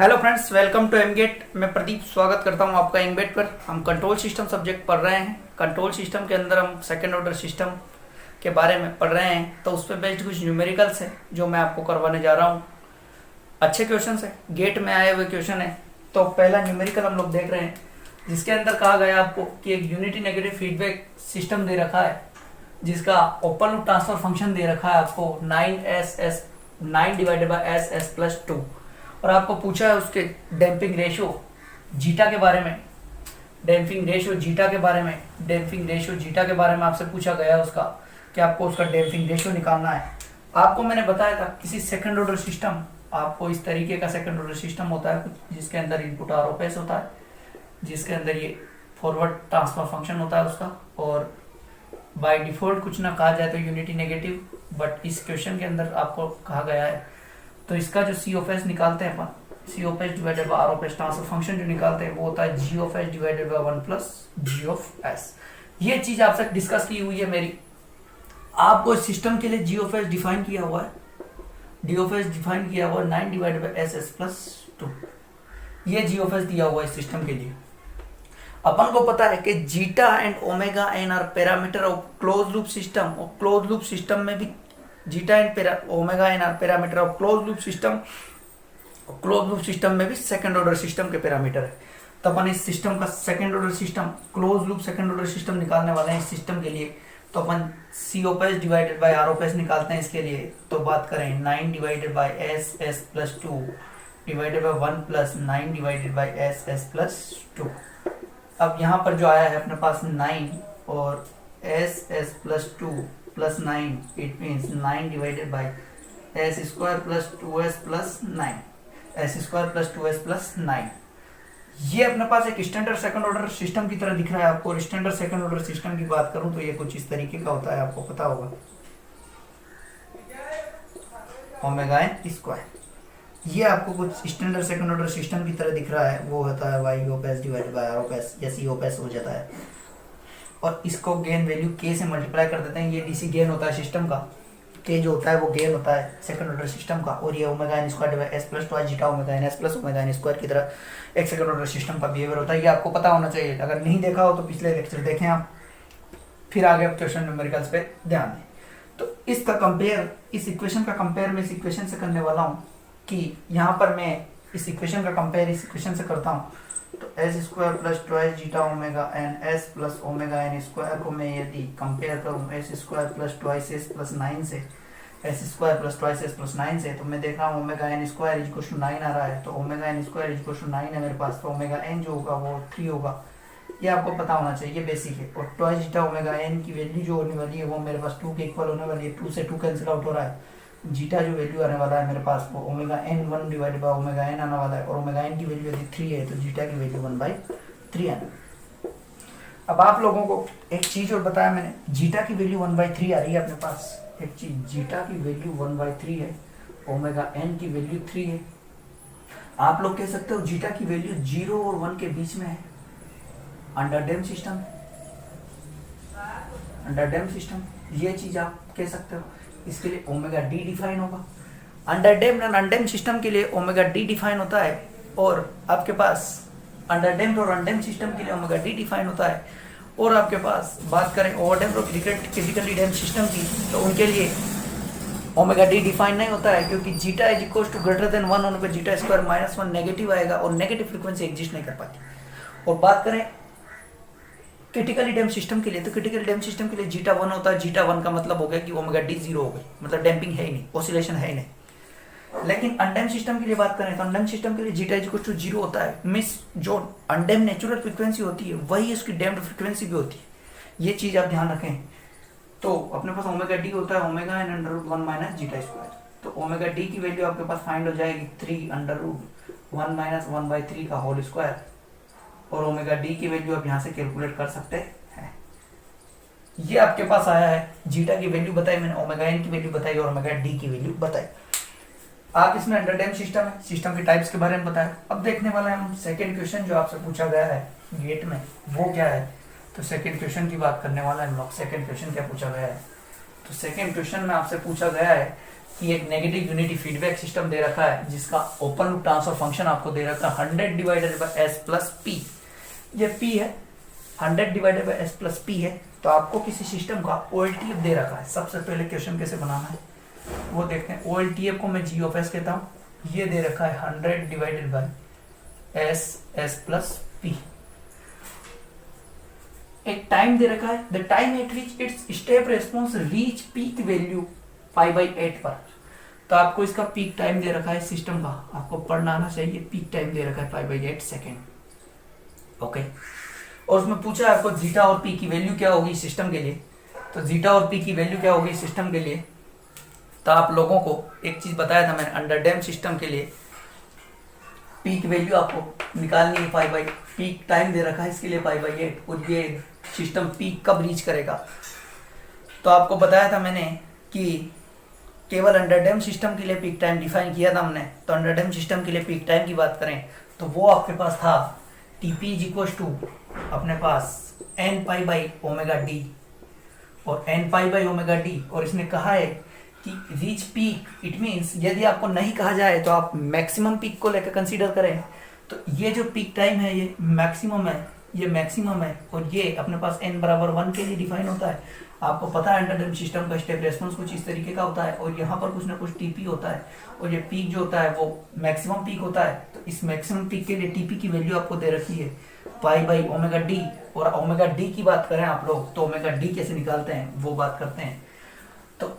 Hello friends, welcome to एमगेट। मैं प्रदीप स्वागत करता हूं आपका एमगेट पर। हम कंट्रोल सिस्टम सब्जेक्ट पढ़ रहे हैं। कंट्रोल सिस्टम के अंदर हम सेकेंड ऑर्डर सिस्टम के बारे में पढ़ रहे हैं, तो उस पर बेस्ड कुछ न्यूमेरिकल्स है जो मैं आपको करवाने जा रहा हूं। अच्छे क्वेश्चन है, गेट में आए हुए क्वेश्चन है। तो पहला न्यूमेरिकल हम लोग देख रहे हैं, जिसके अंदर कहा गया आपको कि एक यूनिटी नेगेटिव फीडबैक सिस्टम दे रखा है, जिसका ओपन लूप ट्रांसफर फंक्शन दे रखा है आपको 9 डिवाइडेड बाय एस प्लस 2, और आपको पूछा है उसके डैम्पिंग रेशियो जीटा के बारे में। डैम्पिंग रेशियो जीटा के बारे में आपसे पूछा गया उसका कि आपको उसका डैम्पिंग रेशियो निकालना है। आपको मैंने बताया था किसी सेकंड ऑर्डर सिस्टम, आपको इस तरीके का सेकंड ऑर्डर सिस्टम होता है कुछ, जिसके अंदर इनपुट आरओपीएस होता है, जिसके अंदर ये फॉरवर्ड ट्रांसफर फंक्शन होता है उसका, और बाय डिफॉल्ट कुछ ना कहा जाए तो यूनिटी नेगेटिव, बट इस क्वेश्चन के अंदर आपको कहा गया है। तो इसका जो सी ऑफ एस निकालते हैं अपन, C of S divided by R of s transfer function जो निकालते हैं वो होता है G of S divided by 1 plus G of s. ये चीज आपसे डिस्कस की हुई है मेरी। आपको इस सिस्टम के लिए जी ऑफ एस डिफाइन किया हुआ है, डी ऑफ एस डिफाइन किया हुआ है 9 डिवाइडेड बाय एस प्लस 2। ये जी ऑफ एस दिया हुआ है इस सिस्टम के लिए। अपन को पता है कि zeta and omega n are parameter of close loop system, और क्लोज लूप सिस्टम में भी zeta and omega n are parameter of close loop system, close loop system में भी सेकंड ऑर्डर सिस्टम के पैरामीटर है। तो अपन इस सिस्टम का second order system, close loop second order system निकालने वाले हैं इस सिस्टम के लिए। तो अपन C of S divided by R of s निकालते हैं इसके लिए। तो बात करें 9 divided by s plus 2 divided by 1 plus 9 divided by s plus 2। अब यहाँ पर जो आया है अपने पास 9 और S plus 2 plus 9, it means 9 divided by S square plus 2s plus 9, S square plus 2s plus 9। ये अपने पास एक स्टैंडर्ड सेकंड ऑर्डर सिस्टम की तरह दिख रहा है आपको। और स्टैंडर्ड सेकंड ऑर्डर सिस्टम की बात करूं तो ये कुछ इस तरीके का होता है, आपको पता होगा, ओमेगा एन स्क्वायर। ये आपको कुछ स्टैंडर्ड सेकंड ऑर्डर सिस्टम की तरह दिख रहा है, वो होता है Y of S divided by R of S या सी ऑफ एस हो जाता है। और इसको गेन वैल्यू के से मल्टीप्लाई कर देते हैं। ये डीसी गेन होता है सिस्टम का, के जो होता है वो गेन होता है सेकंड ऑर्डर सिस्टम का। और ये omega n square divide s plus 2 zeta omega n s plus omega n square की तरह एक सेकंड ऑर्डर सिस्टम का बिहेवियर होता है। ये आपको पता होना चाहिए। अगर नहीं देखा हो तो पिछले लेक्चर देखें आप, फिर आगे आप क्वेश्चन न्यूमेरिकल्स पे ध्यान दें। तो इसका कंपेयर, इस इक्वेशन का कंपेयर मैं इस इक्वेशन से करने वाला हूँ कि यहाँ पर मैं इस इक्वेशन का कंपेयर इस इक्वेशन से करता हूँ। तो s square plus 2 zeta omega n s plus omega n square को मैं यदि कंपेयर करूँ s square plus 2 s plus 9 से, s square plus 2 s plus 9 से, तो मैं देख रहा हूँ omega n square is equal to 9 आ रहा है। तो omega n square is equal to 9 है मेरे पास, तो ओमेगा एन जो होगा वो 3 होगा। ये आपको पता होना चाहिए, ये बेसिक है। और 2 जीटा ओमेगा एन की वैल्यू जो होने वाली है वो मेरे पास 2 के इक्वल होने वाली है। 2 से 2 कैंसिल आउट हो रहा है। जीटा जो वैल्यू आने वाला है मेरे पास वो omega n 1 divided by omega n आने वाला है। और ओमेगा एन की वैल्यू यदि 3 है तो जीटा की वैल्यू 1/3 आना। अब आप लोगों को एक चीज और बताया मैंने, जीटा की वैल्यू 1/3 आ रही है अपने पास। एक चीज, जीटा की वैल्यू 1/3 है, ओमेगा एन की वैल्यू 3 है। आप लोग कह सकते हो जीटा की वैल्यू 0 और 1 के बीच में है। Under dam system, under dam system, ये चीज आप कह सकते हो। इसके लिए ओमेगा डी डिफाइन होगा। अंडर डैम एंड अनडैम सिस्टम के लिए ओमेगा डी डिफाइन होता है, और आपके पास अंडर डैम्ड और अनडैम्ड सिस्टम के लिए ओमेगा डी डिफाइन होता है। और आपके पास बात करें ओवरडैम्ड और क्रिटिकली डैम्ड सिस्टम की, तो उनके लिए ओमेगा डी डिफाइन नहीं होता है, क्योंकि zeta is equal to greater than 1 होने पर जीटा स्क्वायर -1 नेगेटिव आएगा और नेगेटिव फ्रीक्वेंसी एग्जिस्ट नहीं कर पाती। और बात करें क्रिटिकली डैम्ड सिस्टम के लिए, तो क्रिटिकली डैम्ड सिस्टम के लिए जीटा 1 होता है। जीटा 1 का मतलब हो गया कि ओमेगा डी 0 हो गई, मतलब डैम्पिंग है ही नहीं, ऑसिलेशन है ही नहीं। लेकिन अनडैम्ड सिस्टम के लिए बात करें तो अनडैम्ड सिस्टम के लिए जीटा इज इक्वल टू 0 होता है। मिस जो अनडैम्ड नेचुरल फ्रीक्वेंसी होती है वही उसकी डैम्ड फ्रीक्वेंसी भी होती है। ये चीज आप ध्यान रखें। तो अपने पास ओमेगा डी होता है omega n √1 minus zeta square. तो ओमेगा डी की वैल्यू आपके पास फाइंड हो जाएगी 3 √1 माइनस 1/3 का होल स्क्वायर। और ओमेगा डी की वैल्यू आप यहाँ से कैलकुलेट कर सकते हैं। ये आपके पास आया है, जीटा की वैल्यू बताई मैंने, ओमेगा एन की वैल्यू बताई और ओमेगा डी की वैल्यू बताई। आप इसमें अंडर डैम सिस्टम है, सिस्टम के टाइप्स के बारे में बताया। अब देखने वाले हैं हम सेकंड क्वेश्चन जो आपसे पूछा गया है गेट में, वो क्या है। तो सेकंड क्वेश्चन की बात करने वाला है हम लोग। सेकंड क्वेश्चन क्या पूछा गया है, तो सेकंड क्वेश्चन में आपसे पूछा गया है कि एक नेगेटिव यूनिटी फीडबैक सिस्टम दे रखा है जिसका ओपन लूप ट्रांसफर फंक्शन आपको दे रखा है 100 divided by s plus P. ये पी है, 100 divided by s plus P है। तो आपको किसी सिस्टम का ओएलटीएफ दे रखा है। सबसे पहले क्वेश्चन कैसे बनाना है वो देखते हैं। ओएलटीएफ को मैं जी ऑफ एस कहता हूँ। ये दे रखा है 100 divided by s plus p. एक टाइम दे रखा है, the time at which it's step response reach peak value π/8 पर। तो आपको इसका पीक टाइम दे रखा है सिस्टम का, आपको पढ़ना आना चाहिए। पीक टाइम दे रखा है π/8 सेकेंड। ओके, और उसमें पूछा आपको जीटा और पी की वैल्यू क्या होगी सिस्टम के लिए। तो जीटा और पी की वैल्यू क्या होगी सिस्टम के लिए, तो आप लोगों को एक चीज बताया था मैंने, अंडर डैम सिस्टम के लिए पीक वैल्यू आपको निकालनी है पीक टाइम दे रखा है इसके लिए π/8, और ये सिस्टम पीक कब रीच करेगा। तो आपको बताया था मैंने कि केवल अंडर डैम सिस्टम के लिए पीक टाइम डिफाइन किया था हमने। तो अंडर डैम सिस्टम के लिए पीक टाइम की बात करें तो वो आपके पास था टीपी इज इक्वल टू अपने पास n pi by omega d, और n pi by omega d. और इसने कहा है कि रीच पीक, इट मीन्स यदि आपको नहीं कहा जाए तो आप मैक्सिमम पीक को लेकर कंसीडर करें। तो ये जो पीक टाइम है ये मैक्सिमम है, ये मैक्सिमम है, और ये अपने पास n बराबर 1 के लिए डिफाइन होता है। आपको पता है अंडर डैम सिस्टम का स्टेप रेस्पॉन्स कुछ इस तरीके का होता है, और यहाँ पर कुछ ना कुछ टीपी होता है, और ये पीक जो होता है वो मैक्सिमम पीक होता है। तो इस मैक्सिमम पीक के लिए टीपी की वैल्यू आपको दे रखी है π/ओमेगा डी। और ओमेगा डी की बात करें आप लोग तो ओमेगा डी कैसे निकालते हैं वो बात करते हैं। तो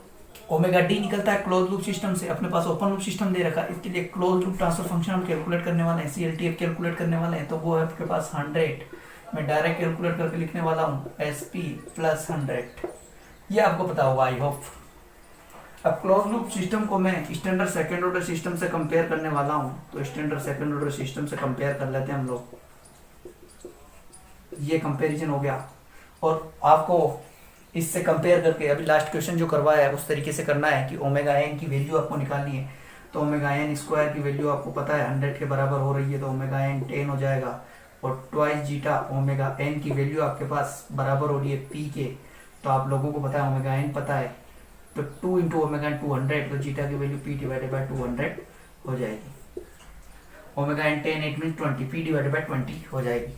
ओमेगा डी निकलता है क्लोज लूप सिस्टम से। अपने पास ओपन लूप सिस्टम दे रखा है, इसके लिए क्लोज लूप ट्रांसफर फंक्शन हम कैलकुलेट करने वाले हैं, CLTF कैलकुलेट करने वाले हैं। तो वो है आपके पास 100, मैं डायरेक्ट कैलकुलेट करके लिखने वाला हूँ SP प्लस 100। ये आपको पता होगा आई होप। अब क्लोज लूप सिस्टम को मैं स्टैंडर्ड सेकंड ऑर्डर सिस्टम से कंपेयर करने वाला हूँ। तो स्टैंडर्ड सेकंड ऑर्डर सिस्टम से कंपेयर कर लेते हैं हम लोग। ये कंपैरिजन हो गया, और आपको इससे कंपेयर करके अभी लास्ट क्वेश्चन जो करवाया है उस तरीके से करना है कि ओमेगा एन की वैल्यू आपको निकालनी है। तो ओमेगा एन स्क्वायर की वैल्यू आपको पता है 100 के बराबर हो रही है, तो ओमेगा एन 10 हो जाएगा, और ट्वाइस जीटा ओमेगा एन की वैल्यू आपके पास बराबर हो रही है पी के। तो आप लोगों को पता है ओमेगा एन पता है, तो 2 इंटू ओमेगा एन 200, तो जीटा की वैल्यू पी डिवाइडेड बाई 200 हो जाएगी। Omega n 10 8 mean 20, p divided by 20 हो जाएगी।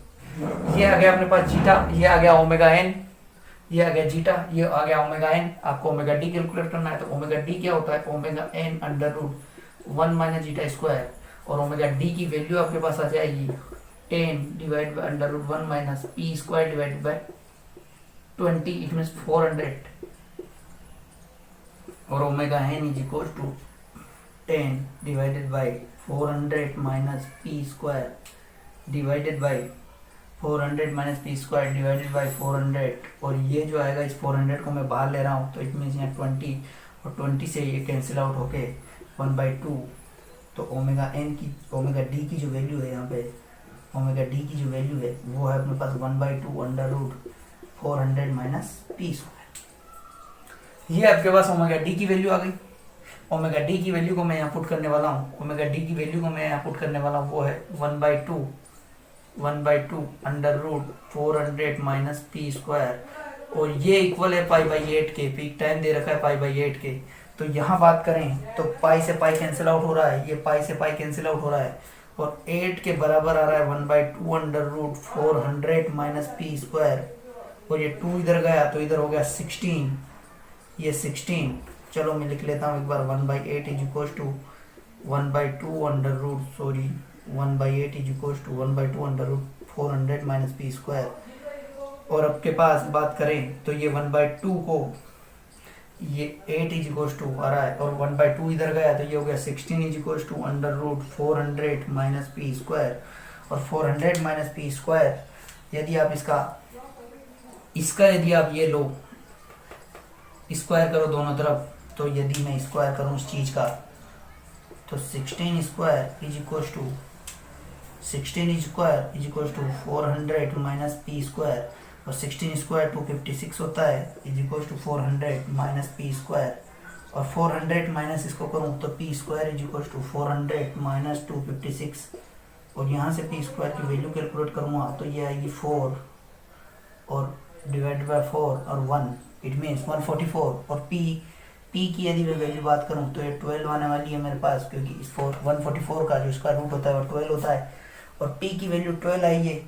ये आ गया अपने पास जीटा, ये आ गया ओमेगा एन, ये आ गया जीटा, ये आ गया ओमेगा एन। आपको ओमेगा डी कैलकुलेट करना है। तो ओमेगा डी क्या होता है, omega n under root 1 minus zeta square, और ओमेगा डी की वैल्यू आपके पास आ जाएगी 10 divide by under root 1 minus p square divide by 20, it means 400, और omega n is equal to 10 divided by 400 minus p square divided by 400 minus p square divided by 400, और ये जो आएगा इस 400 को मैं बाहर ले रहा हूँ, तो इट मीन्स यहाँ 20, और 20 से ये कैंसिल आउट होके 1/2। तो ओमेगा एन की, ओमेगा डी की जो वैल्यू है यहाँ पे, ओमेगा डी की जो वैल्यू है वो है अपने पास 1/2 under root 400 minus p square. ये आपके पास ओमेगा डी की वैल्यू आ गई। ओमेगा डी की वैल्यू को मैं यहाँ पुट करने वाला हूँ, ओमेगा डी की वैल्यू को मैं यहाँ पुट करने वाला हूँ, वो है 1/2 under root 400 minus p square, और ये इक्वल है π/8 के। पीक टाइम दे रखा है π/8 के। तो यहाँ बात करें तो पाई से पाई कैंसिल आउट हो रहा है, ये पाई से पाई कैंसिल आउट हो रहा है, और 8 के बराबर आ रहा है 1/2 under root 400 minus p square, और ये 2 इधर गया तो इधर हो गया 16, ये 16। चलो मैं लिख लेता हूँ एक बार, 1/8 is equal to 1/2 under root 1/8 is equal to 1/2 under root 400 minus p square. और अब के पास बात करें तो ये 1/2 को, ये 8 इज इक्वल टू आ रहा है, और 1/2 इधर गया तो ये हो गया 16 is equal to under root 400 minus p square, और 400 माइनस पी स्क्वायर यदि आप इसका यदि आप ये लो स्क्वायर करो दोनों तरफ, तो यदि मैं स्क्वायर करूँ इस चीज़ का तो 16 square is equal to 400 minus p square, और 16 स्क्वायर 256 होता है is equal to 400 minus p square, और 400 माइनस इसको करूँ तो p square is equal to 400 minus 256, और यहाँ से पी स्क्वायर की वैल्यू कैलकुलेट करूँगा तो ये आएगी 4 और डिवाइड बाय 4 और 1, इट मीन्स 144, और पी पी की यदि मैं वैल्यू बात करूँ तो ये 12 आने वाली है मेरे पास, क्योंकि इस 144 का जो स्क्वायर रूट होता है वो 12 होता है, और पी की वैल्यू 12 आई है,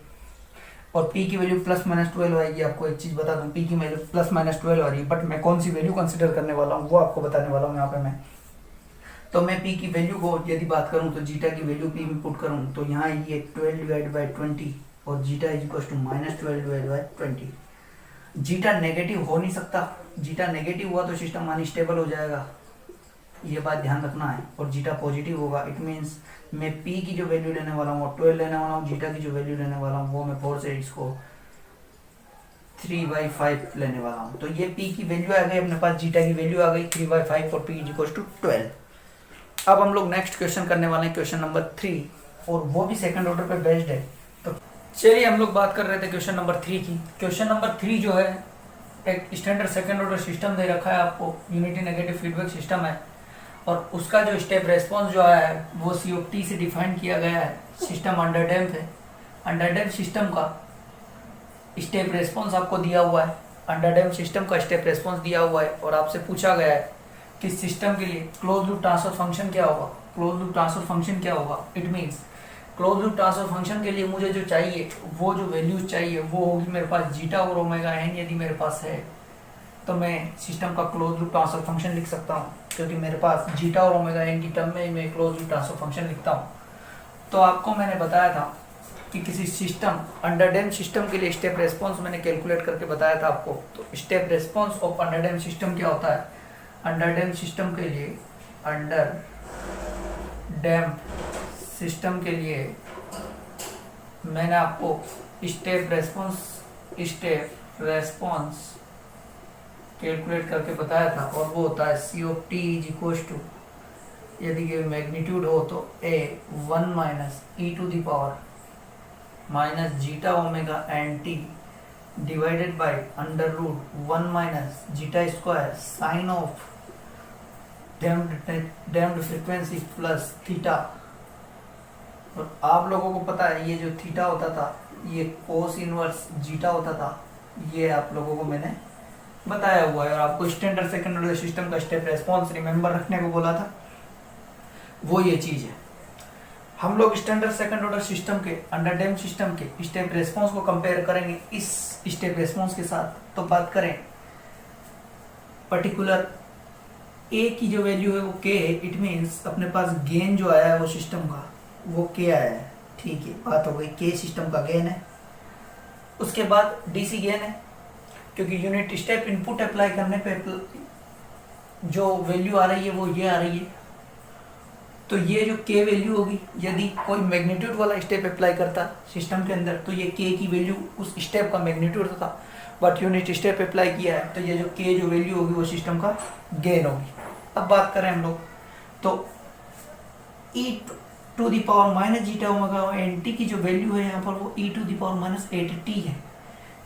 और पी की वैल्यू प्लस माइनस 12 आएगी। आपको एक चीज़ बता दूँ, पी की वैल्यू प्लस माइनस 12 आ रही है, बट मैं कौन सी वैल्यू कंसिडर करने वाला हूँ वो आपको बताने वाला हूँ यहाँ पे मैं। तो मैं पी की वैल्यू को यदि बात करूँ तो जीटा की वैल्यू पी में पुट करूँ तो यहाँ ये 12 डिवाइड बाई 20 और zeta is equal to minus 12 divide by 20। Zeta negative हो नहीं सकता, जीटा नेगेटिव हुआ तो सिस्टम अनस्टेबल हो जाएगा, ये बात ध्यान रखना है। और जीटा पॉजिटिव होगा, इट मीन्स मैं पी की जो वैल्यू लेने वाला हूँ 12 लेने वाला हूँ, जीटा की जो वैल्यू लेने वाला हूँ वो मैं 4 से इसको 3/5 लेने वाला हूँ। तो ये पी की वैल्यू आ गई अपने पास, जीटा की वैल्यू आ गई 3/5 और पी इज इक्वल टू 12। अब हम लोग नेक्स्ट क्वेश्चन करने वाले हैं, क्वेश्चन नंबर 3, और वो भी सेकंड ऑर्डर पे बेस्ड है। तो चलिए हम लोग बात कर रहे थे क्वेश्चन नंबर 3 की। क्वेश्चन नंबर 3 जो है एक स्टैंडर्ड सेकंड ऑर्डर सिस्टम दे रखा है आपको, यूनिटी नेगेटिव फीडबैक सिस्टम है, और उसका जो स्टेप रेस्पॉन्स जो आया है वो COT से डिफाइन किया गया है। सिस्टम अंडर डैम्प है, अंडर डैम्प सिस्टम का स्टेप रेस्पॉन्स आपको दिया हुआ है, अंडर डैम्प सिस्टम का स्टेप रेस्पॉन्स दिया हुआ है, और आपसे पूछा गया है कि सिस्टम के लिए क्लोज लूप ट्रांसफर फंक्शन क्या होगा। क्लोज लूप ट्रांसफर फंक्शन क्या होगा, it means close loop transfer function के लिए मुझे जो चाहिए वो जो वैल्यूज चाहिए वो होगी मेरे पास जीटा और ओमेगा एन। यदि मेरे पास है तो मैं सिस्टम का क्लोज लूप ट्रांसफर फंक्शन लिख सकता हूँ, क्योंकि मेरे पास जीटा और ओमेगा एन की टर्म में मैं क्लोज लूप ट्रांसफर फंक्शन लिखता हूँ। तो आपको मैंने बताया था कि किसी सिस्टम अंडर डैम्प सिस्टम के लिए स्टेप रेस्पॉन्स मैंने कैलकुलेट करके बताया था आपको। तो step response of under damp system क्या होता है, अंडर डैम्प सिस्टम के लिए, अंडर डैम्प सिस्टम के लिए मैंने आपको स्टेप रेस्पॉन्स कैलकुलेट करके बताया था, और वो होता है COT इज इक्वल टू, यदि ये मैग्नीट्यूड हो तो A1 minus e to the power minus zeta omega n t divided by under root 1 minus zeta square sine of damped frequency plus theta. और आप लोगों को पता है ये जो थीटा होता था ये कोस इनवर्स जीटा होता था, ये आप लोगों को मैंने बताया हुआ है। और आपको स्टैंडर्ड सेकंड ऑर्डर सिस्टम का स्टेप रेस्पॉन्स रिमेंबर रखने को बोला था, वो ये चीज है। हम लोग स्टैंडर्ड सेकंड ऑर्डर सिस्टम के अंडर डैम्प सिस्टम के स्टेप रेस्पॉन्स को कंपेयर करेंगे इस स्टेप रेस्पॉन्स के साथ। तो बात करें पर्टिकुलर ए की जो वैल्यू है वो के है, इट मीन्स अपने पास गेन जो आया है वो सिस्टम का वो के आया है, ठीक है, बात हो गई। के सिस्टम का गेन है, उसके बाद डीसी गेन है, क्योंकि यूनिट स्टेप इनपुट अप्लाई करने पे जो वैल्यू आ रही है वो ये आ रही है। तो ये जो के वैल्यू होगी, यदि कोई मैग्नीट्यूड वाला स्टेप अप्लाई करता सिस्टम के अंदर तो ये के की वैल्यू उस स्टेप का मैग्नीट्यूड था, बट यूनिट स्टेप अप्लाई किया है तो ये जो के जो वैल्यू होगी वो सिस्टम का गेन होगी। अब बात करें हम लोग तो e to the power minus zeta omega n t की जो वैल्यू है यहाँ पर वो e to the power minus 8t है।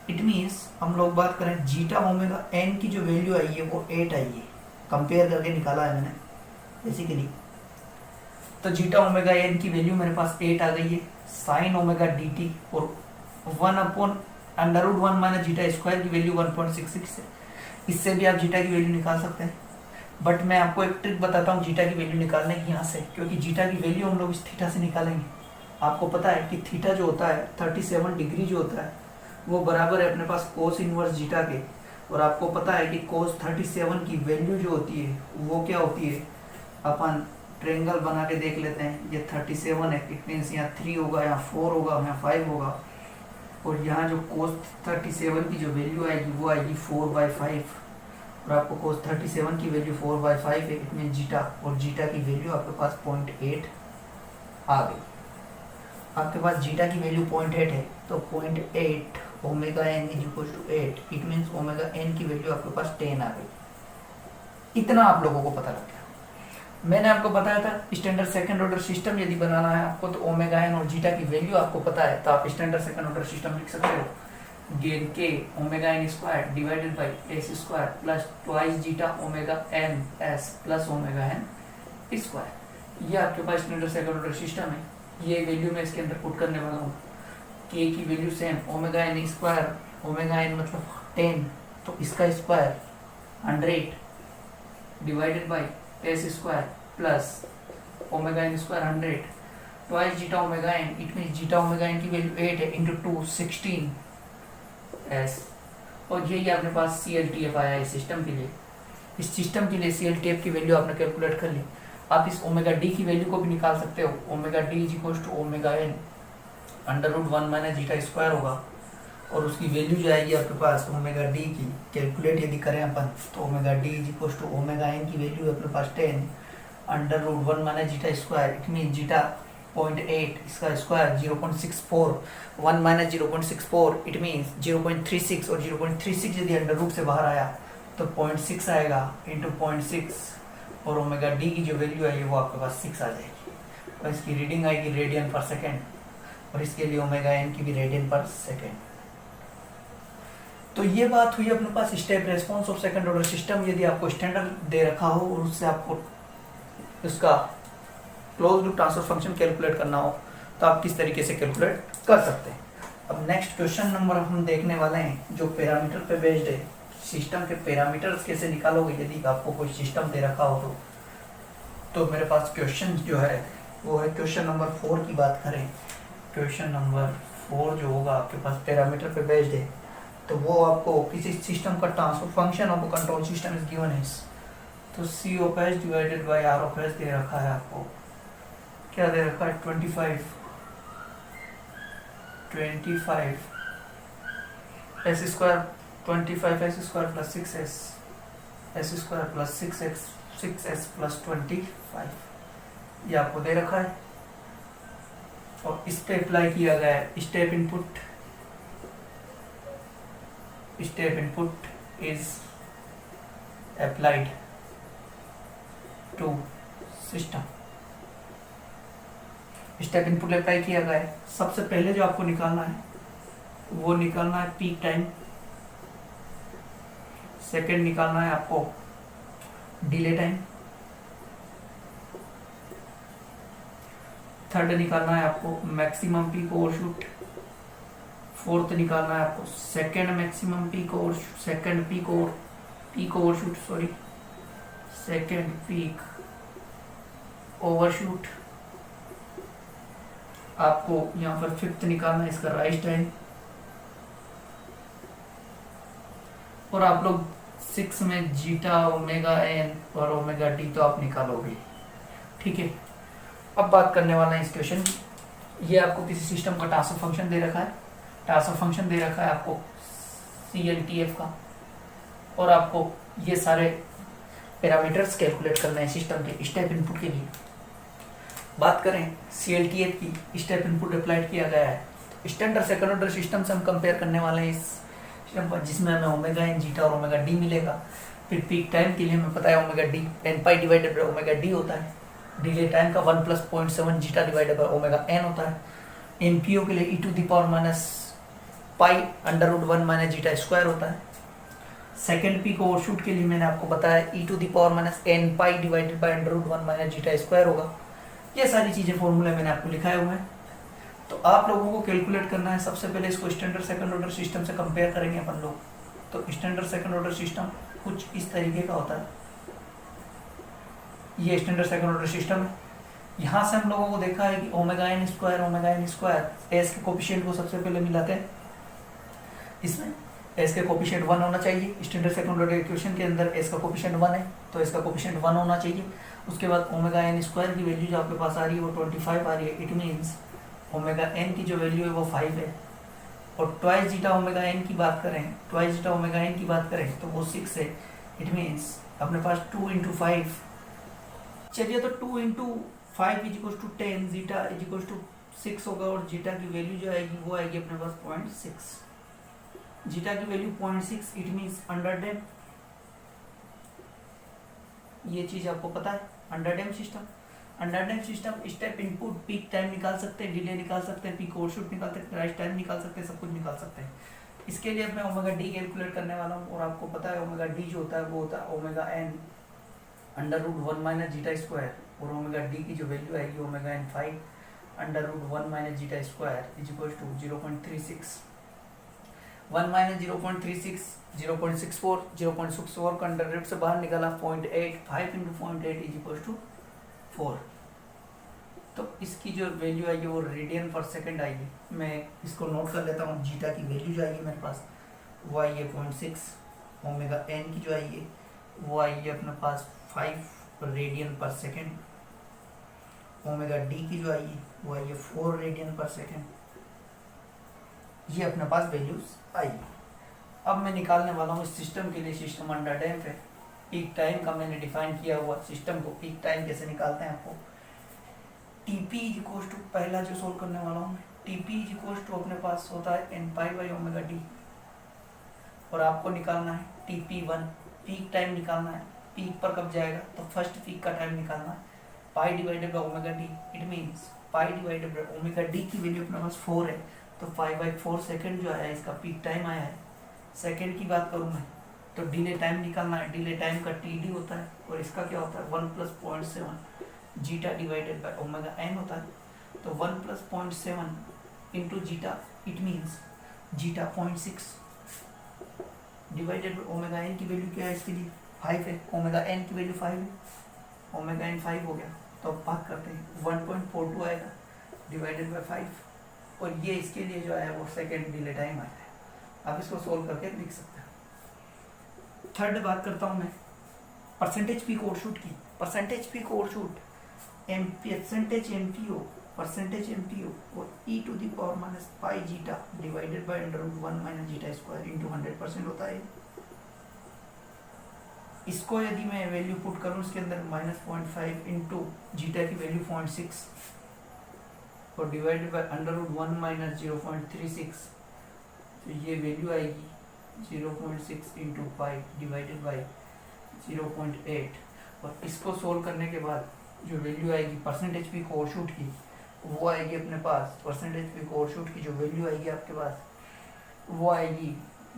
इट मीन्स हम लोग बात करें जीटा ओमेगा एन की जो वैल्यू आई है वो 8 आई है, कंपेयर करके निकाला है मैंने बेसिकली। तो जीटा ओमेगा एन की वैल्यू मेरे पास 8 आ गई है, साइन ओमेगा डी टी और 1 upon under root 1 minus zeta square की वैल्यू 1.66 है। इससे भी आप जीटा की वैल्यू निकाल सकते हैं, बट मैं आपको एक ट्रिक बताता हूँ जीटा की वैल्यू निकालने की यहाँ से, क्योंकि जीटा की वैल्यू हम लोग इस थीटा से निकालेंगे। आपको पता है कि थीटा जो होता है 37 डिग्री जो होता है वो बराबर है अपने पास कोस इनवर्स जीटा के, और आपको पता है कि कोस 37 की वैल्यू जो होती है वो क्या होती है, अपन ट्रेंगल बना के देख लेते हैं। ये 37 है, इट मीन्स यहाँ 3 होगा, यहाँ 4 होगा, यहाँ 5 होगा, और यहाँ जो कोस 37 की जो वैल्यू आएगी वो आएगी 4/5, और आपको कोस 37 की वैल्यू 4/5 है, इट मीन जीटा, और जीटा की वैल्यू आपके पास 0.8 आ गई। आपके पास जीटा की वैल्यू 0.8 है, तो 0.8 omega n is equal to 8, it means omega n की वैल्यू आपके पास 10 आ गई। इतना आप लोगों को पता लग गया। मैंने आपको बताया था स्टैंडर्ड सेकंड ऑर्डर सिस्टम यदि बनाना है आपको तो ओमेगा एन और जीटा की वैल्यू आपको पता है, तो आप स्टैंडर्ड सेकंड ऑर्डर सिस्टम लिख सकते हो। Gain K omega n square divided by s square plus twice zeta omega n s plus omega n square. ये आपके पास स्टैंडर्ड सेकंड ऑर्डर सिस्टम है। ये वैल्यू मैं इसके अंदर पुट करने वाला हूँ। के की value same, omega n square, omega n मतलब 10, तो इसका square 100 divided by s square plus omega n square 100 twice zeta omega n, it mean zeta omega n की वैल्यू 8 है इंटू 2 16 एस, और यही आपने पास सी एल टी एफ आया है सिस्टम के लिए। इस सिस्टम के लिए सी एल टी एफ की वैल्यू आपने कैलकुलेट कर ली। आप इस ओमेगा डी की वैल्यू को भी निकाल सकते हो। Omega d is equal to omega n under root 1 minus zeta square होगा, और उसकी वैल्यू जो आएगी आपके पास ओमेगा डी की कैलकुलेट यदि करें अपन तो omega d is equal to omega n की वैल्यू अपने पास 10 under root 1 minus zeta square, it mean zeta 0.8, इसका स्क्वायर 0.64, 1 माइनस 0.64 इट मीन्स 0.36, और 0.36 यदि अंडर रूट से बाहर आया तो 0.6 आएगा इंटू 0.6, और ओमेगा डी की जो वैल्यू आई है वो आपके पास 6 आ जाएगी, और इसकी रीडिंग आएगी रेडियन पर सेकेंड, और इसके लिए ओमेगा एन की भी रेडियन पर सेकेंड। तो ये बात हुई अपने पास step response of second order system. यदि आपको स्टैंडर्ड दे रखा हो और उससे आपको इसका close loop transfer function calculate करना हो तो आप किस तरीके से कैलकुलेट कर सकते हैं। अब नेक्स्ट क्वेश्चन नंबर हम देखने वाले हैं जो पैरामीटर पे बेस्ड है। सिस्टम के पैरामीटर्स कैसे निकालोगे यदि आपको कोई सिस्टम दे रखा हो तो मेरे पास क्वेश्चन जो है वो है क्वेश्चन नंबर 4 की बात करें। क्वेश्चन नंबर 4 जो होगा आपके पास पैरामीटर पे बेस्ड है, तो वो आपको किसी सिस्टम का transfer function of control system is given है, तो C of S divided by R of s दे रखा है। आपको क्या दे रखा है 25 s square 25 s square plus 6 s square plus 6 s plus 25, ये आपको दे रखा है, और इस पे अप्लाई किया गया है step input is applied to system. Step input apply किया गया है। सबसे पहले जो आपको निकालना है वो निकालना है पीक टाइम, सेकंड निकालना है आपको डिले टाइम, थर्ड निकालना है आपको मैक्सिमम पीक ओवरशूट, फोर्थ निकालना है आपको second maximum peak overshoot, second peak overshoot sorry second peak overshoot. आपको यहाँ पर फिफ्थ निकालना है इसका राइज टाइम, और आप लोग 6 में जीटा ओमेगा एन और ओमेगा डी तो आप निकालोगे। ठीक है, अब बात करने वाला है इस क्वेश्चन की। ये आपको किसी सिस्टम का ट्रांसफर फंक्शन दे रखा है, ट्रांसफर फंक्शन दे रखा है आपको CLTF का, और आपको ये सारे पैरामीटर्स कैलकुलेट करना है सिस्टम के स्टेप इनपुट के लिए। बात करें CLTF की, स्टेप इनपुट अप्लाइड किया गया है। स्टैंडर्ड सेकंड ऑर्डर सिस्टम से हम कंपेयर करने वाले हैं इस सिस्टम पर, जिसमें हमें ओमेगा एन जीटा और ओमेगा डी मिलेगा। फिर पीक टाइम के लिए हमें पता है omega d n pi divided by omega d होता है। डिले टाइम का 1 + 0.7 zeta divided by omega n होता है। एनपीओ के लिए e⁻⁻ pi under root 1 minus zeta square होता है। सेकेंड पीक ओवरशूट के लिए मैंने आपको बताया e⁻n pi divided by under root 1 minus zeta square होगा। ये सारी चीज़ें फॉर्मूले मैंने आपको लिखाए हुए हैं। तो आप लोगों को कैलकुलेट करना है। सबसे पहले इसको स्टैंडर्ड सेकंड ऑर्डर सिस्टम से कंपेयर करेंगे अपन लोग। तो स्टैंडर्ड सेकंड ऑर्डर सिस्टम कुछ इस तरीके का होता है। ये स्टैंडर्ड सेकंड ऑर्डर सिस्टम है। यहाँ से हम लोगों को देखा है कि ओमेगा एन स्क्वायर एस के कोफिशिएंट को सबसे पहले मिलाते हैं। इसमें एस के कोफिशिएंट 1 होना चाहिए। स्टैंडर्ड सेकंड ऑर्डर इक्वेशन के अंदर एस का कोफिशिएंट 1 है, तो एस का कोफिशिएंट 1 होना चाहिए। उसके बाद ओमेगा एन स्क्वायर की वैल्यू जो आपके पास आ रही है वो 25 आ रही है। इट मीन्स ओमेगा एन की जो वैल्यू है वो 5 है। और ट्वाइस जीटा ओमेगा एन की बात करें तो वो 6 है। इट मीन्स अपने पास 2 × 5। चलिए, तो 2 × 5 = 10, जीटा = 6 होगा, और जीटा की वैल्यू जो आएगी वो आएगी अपने पास 0.6। जीटा की value 0.6, it means under damp. ये चीज आपको पता है। Under damp system step input peak time निकाल सकते हैं, डिले निकाल सकते हैं, पीक ओवरशूट निकाल सकते हैं, राइज टाइम निकाल सकते हैं, सब कुछ निकाल सकते हैं। इसके लिए मैं ओमेगा डी कैलकुलेट करने वाला हूँ, और आपको पता है ओमेगा डी जो होता है वो होता है omega n under root 1 minus zeta square, और ओमेगा डी की जो वैल्यू आएगी omega n 5 under root 1 minus zeta square = 0.36। 1 minus 0.36 0.64 0.64 का अंडर रूट से बाहर निकाला 0.8 5 इंटू 0.8 इज इक्वल टू 4। तो इसकी जो वैल्यू आएगी वो रेडियन पर सेकंड आएगी। मैं इसको नोट कर लेता हूँ। जीटा की वैल्यू जो आएगी मेरे पास वो आएगी 0.6, ओमेगा एन की जो आएगी वो आएगी अपने पास 5 रेडियन पर सेकंड, ओमेगा डी की जो आएगी वो आएगी 4 रेडियन पर सेकंड। ये अपने पास वैल्यूज आएगी। अब मैं निकालने वाला हूँ इस सिस्टम के लिए, सिस्टम अंडर डैम्प है। पीक टाइम का मैंने डिफाइन किया हुआ सिस्टम को, पीक टाइम कैसे निकालते हैं आपको। टीपी इज इक्वल टू, पहला जो सोल्व करने वाला हूँ, टीपी इज इक्वल टू अपने पास होता है n pi by omega d, और आपको निकालना है TP1 पीक टाइम निकालना है। पीक पर कब जाएगा तो फर्स्ट पीक का टाइम निकालना है। पाई divided by omega D, it means pi divided by omega d की वैल्यू अपने पास 4 है, तो 5/4 सेकेंड जो आया है इसका पीक टाइम आया है। सेकेंड की बात करूँ मैं तो डिले टाइम निकालना है। डिले टाइम का TD होता है और इसका क्या होता है 1 + 0.7 zeta divided by omega n होता है। तो 1 + 0.7 into zeta, it means zeta 0.6 divided by omega n की वैल्यू क्या है इसके लिए 5 है, ओमेगा एन की वैल्यू 5 है, ओमेगा एन 5 हो गया। तो अब बात करते हैं 1.42 आएगा डिवाइडेड बाई 5, और ये इसके लिए जो आया वो सेकेंड डिले टाइम आया है। आप इसको सोल्व करके लिख सकते हैं। थर्ड बात करता हूँ मैं परसेंटेज पीक ओवरशूट की। Percentage peak overshoot percentage MPO और e⁻⁻ zeta divided by √1 - zeta square into 100% होता है। इसको यदि मैं वैल्यू पुट करूँ इसके अंदर -0.5 इंटू जीटा की वैल्यू 0.6 और डिवाइडेड बाई √1 - 0.36, तो ये वैल्यू आएगी 0.6 इंटू पाई डिवाइडेड बाई 0.8। और इसको सोल्व करने के बाद जो वैल्यू आएगी परसेंटेज पीक ओवरशूट की वो आएगी अपने पास, परसेंटेज पीक ओवरशूट की जो वैल्यू आएगी आपके पास वो आएगी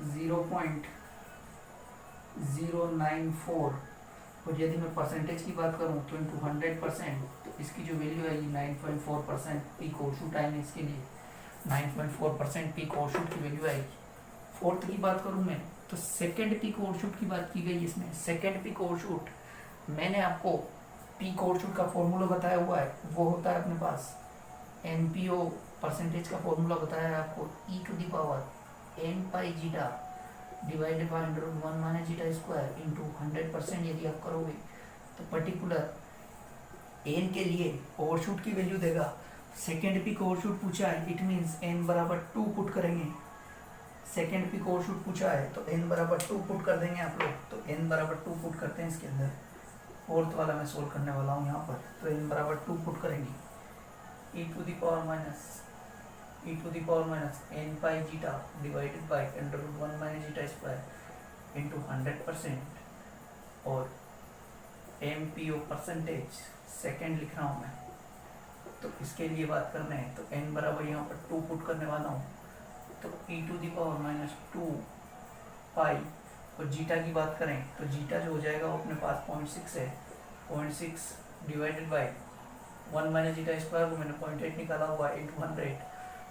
0.094, और यदि मैं परसेंटेज की बात करूँ तो इंटू 100%, तो इसकी जो वैल्यू आएगी 9.4% पीक ओवरशूट आएंगे इसके लिए 9.4% पीक ओवरशूट की वैल्यू आएगी। फोर्थ की बात करूँ मैं तो सेकेंड पीक ओवरशूट की बात की गई इसमें। सेकेंड पीक ओवरशूट मैंने आपको पीक ओवरशूट का फॉर्मूला बताया हुआ है, वो होता है अपने पास एमपीओ परसेंटेज का फॉर्मूला बताया है आपको e⁻n pi zeta divided by √1 - zeta square into 100%। यदि आप करोगे तो पर्टिकुलर एन के लिए ओवरशूट की वैल्यू देगा। सेकेंड पीक ओवरशूट पूछा है, इट मीन्स n बराबर 2 पुट करेंगे। सेकेंड पीक ओवरशूट पूछा है तो n बराबर 2 पुट कर देंगे आप लोग, तो n बराबर 2 पुट करते हैं इसके अंदर। फोर्थ वाला मैं सोल्व करने वाला हूँ यहाँ पर, तो n बराबर 2 पुट करेंगे e⁻n pi zeta divided by √1 - zeta square into 100%, और एमपीओ परसेंटेज सेकेंड लिख रहा हूँ मैं, तो इसके लिए बात करना है तो n बराबर यहाँ पर 2 पुट करने वाला हूँ, तो e⁻² पाई। और जीटा की बात करें तो जीटा जो हो जाएगा वो अपने पास 0.6 है, 0.6 डिवाइडेड बाई 1 - जीटा स्क्वायर को मैंने 0.8 निकाला हुआ है इंटू 100।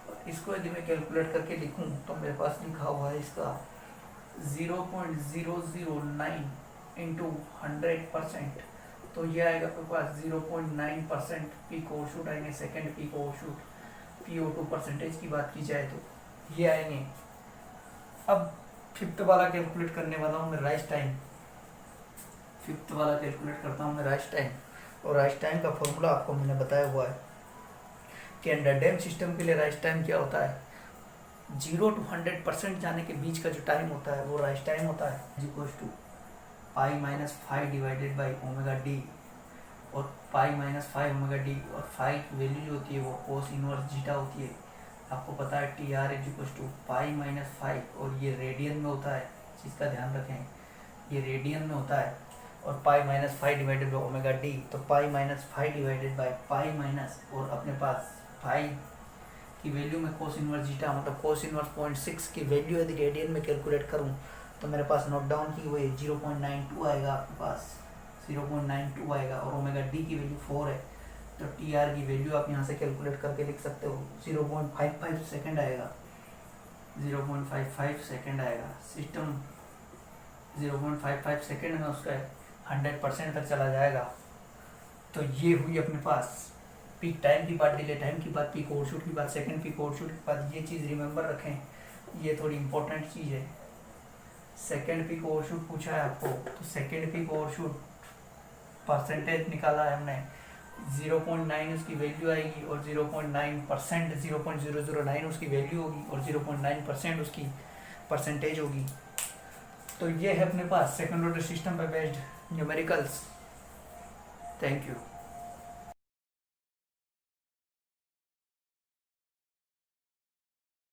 और इसको यदि मैं कैलकुलेट करके लिखूँ तो मेरे पास लिखा हुआ है इसका 0.009 इंटू 100%, तो ये आएगा आपके पास 0.9% पीक ओवरशूट आएंगे। Second peak overshoot PO2 percentage की बात की जाए तो ये आएंगे। अब फिफ्थ वाला कैलकुलेट करने वाला हूँ मैं राइज टाइम। फिफ्थ वाला कैलकुलेट करता हूँ मैं राइज टाइम, और राइज टाइम का फॉर्मूला आपको मैंने बताया हुआ है कि अंडर डैम सिस्टम के लिए राइज टाइम क्या होता है। 0 to 100% जाने के बीच का जो टाइम होता है वो राइज टाइम होता है equals to pi - 5 divided by omega d, और पाई - 5 ओमेगा डी, और 5 की वैल्यू जो होती है वो कोस इनवर्स जीटा होती है। आपको पता है TR इक्वल्स टू पाई - 5, और ये रेडियन में होता है, जिसका ध्यान रखें ये रेडियन में होता है। और pi - 5 divided by omega D, तो पाई - 5 डिवाइडेड बाई पाई माइनस, और अपने पास पाई की वैल्यू में कोस इनवर्स जीटा मतलब कोस इनवर्स 0.6 की वैल्यू यदि रेडियन में कैलकुलेट करूं तो मेरे पास नोट डाउन की हुई 0.92 आएगा आपके पास, 0.92 आएगा। और ओमेगा डी की वैल्यू 4 है, तो TR की वैल्यू आप यहाँ से कैलकुलेट करके लिख सकते हो 0.55 सेकेंड आएगा। 0.55 सेकेंड आएगा। सिस्टम 0.55 सेकेंड में उसका 100% तक चला जाएगा। तो ये हुई अपने पास पीक टाइम की बात, डिले टाइम की बात, पीक ओवरशूट की बात, सेकंड पीक ओवरशूट की बात। ये चीज़ रिमेंबर रखें, ये थोड़ी इंपॉर्टेंट चीज़ है। सेकंड पीक ओवरशूट पूछा है आपको, तो सेकंड पीक ओवरशूट परसेंटेज निकाला है हमने, 0.9 उसकी वैल्यू आएगी और 0.9% 0.009 उसकी वैल्यू होगी और 0.9% उसकी परसेंटेज होगी। तो ये है अपने पास सेकंड ऑर्डर सिस्टम पे बेस्ड न्यूमेरिकल्स। Thank you.